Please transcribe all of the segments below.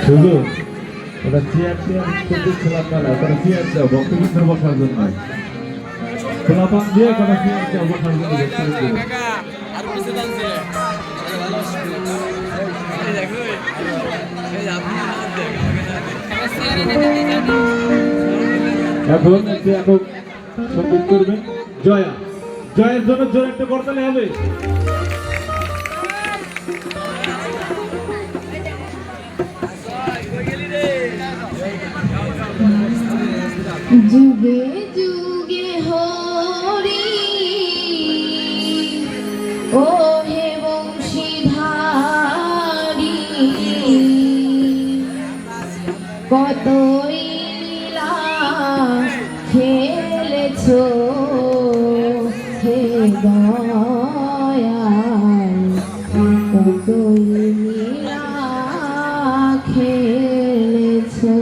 শুধু ওটা চেয়ার কিন্তু খোলা না ওটা চেয়ার দাও বক্তব্যের বসার জন্য খোলা পান দিয়ে ওটা চেয়ার দাও বসার জন্য এখন একক সঙ্গীত করবেন জয়া। জয়ের জন্য জোর একটা করতালে হবে। যুগে যুগে হরি ও হে বংশীধারী কতই লীলা খেলেছো হে দয়াল কতই লীলা খেলেছো।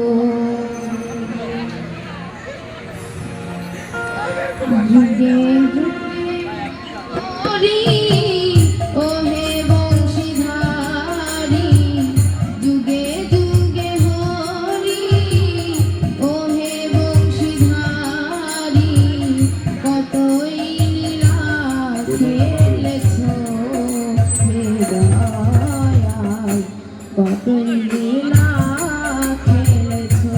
যুগে যুগে হরি ও হে বংশীধারী যুগে যুগে হরি ও হে বংশীধারী কতই লীলা খেলেছো হে দয়াল কতই লীলা খেলেছো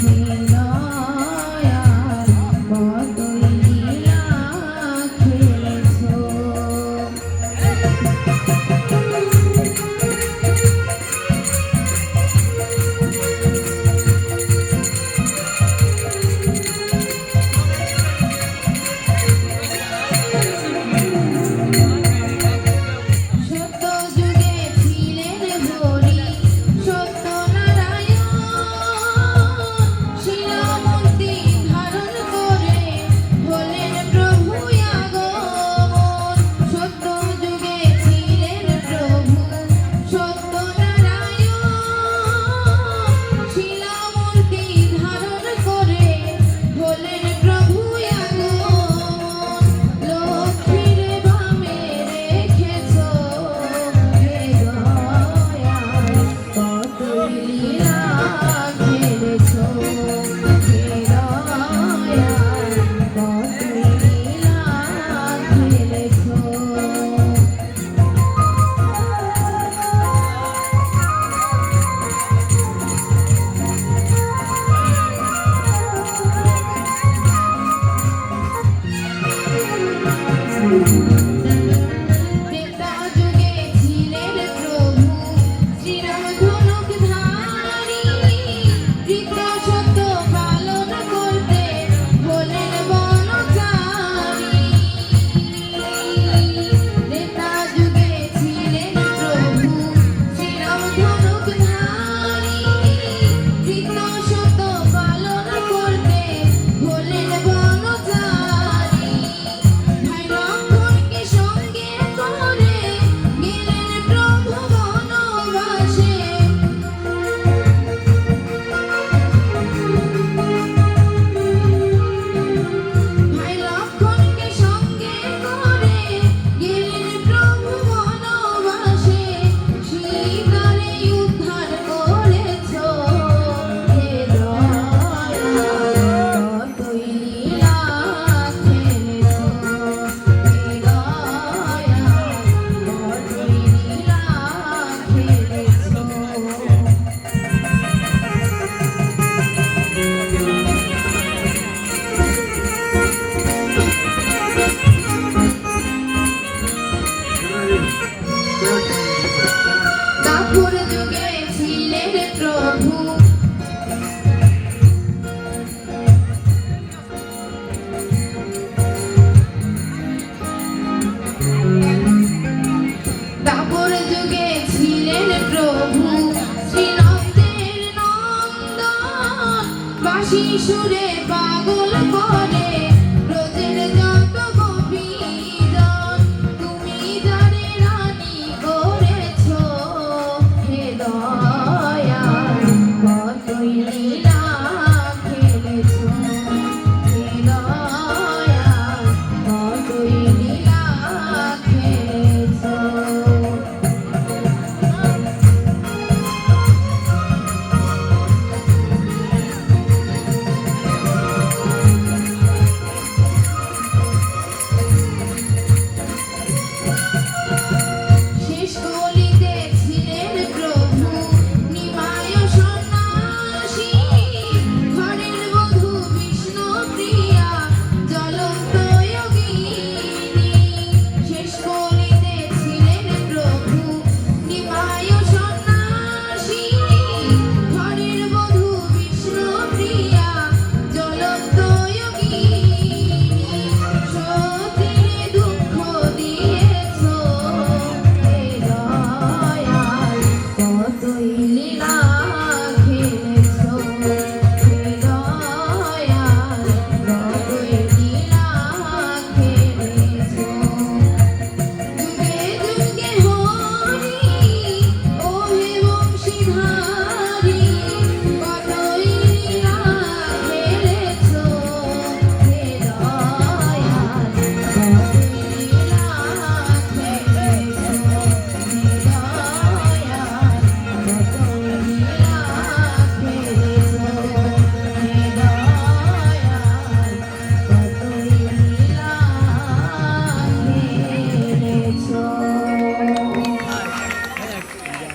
হে দয়াল কতই লীলা খেলেছো। সত্য যুগে ছিলেন হরি সত্যনারায়ণ শিলামূর্তি ধারণ করে হলেন প্রভু আগমন। সত্য যুগে ছিলেন প্রভু সত্যনারায়ণ শিলামূর্তি ধারণ করে হলেন প্রভু আগমন। লক্ষ্মীর বামে রেখেছো হে দয়াল কতই লীলা খেলেছো হে দয়াল কতই লীলা খেলেছো। ত্রেতা যুগে ছিলেন প্রভু শ্রীরাম ধনুকধারী কৃত সত্য পালন করতে হলেন বনচারী। ত্রেতা যুগে ছিলেন প্রভু শ্রীরাম ধনুকধারী কৃত সত্য পালন করতে হলেন বনচারী। ভাই লক্ষ্মণকে সঙ্গে করে গেলেন প্রভু বনবাসে। ভাই লক্ষ্মণকে সঙ্গে করে গেলেন প্রভু বনবাসে। সীতারে উদ্ধার করেছো হে দয়াল কতই লীলা খেলেছো হে দয়াল কতই লীলা খেলেছো। দাপর যুগে ছিলেন প্রভু দাপর যুগে ছিলেন প্রভু শ্রীনন্দের নন্দন বাঁশি সুরে পাগল করে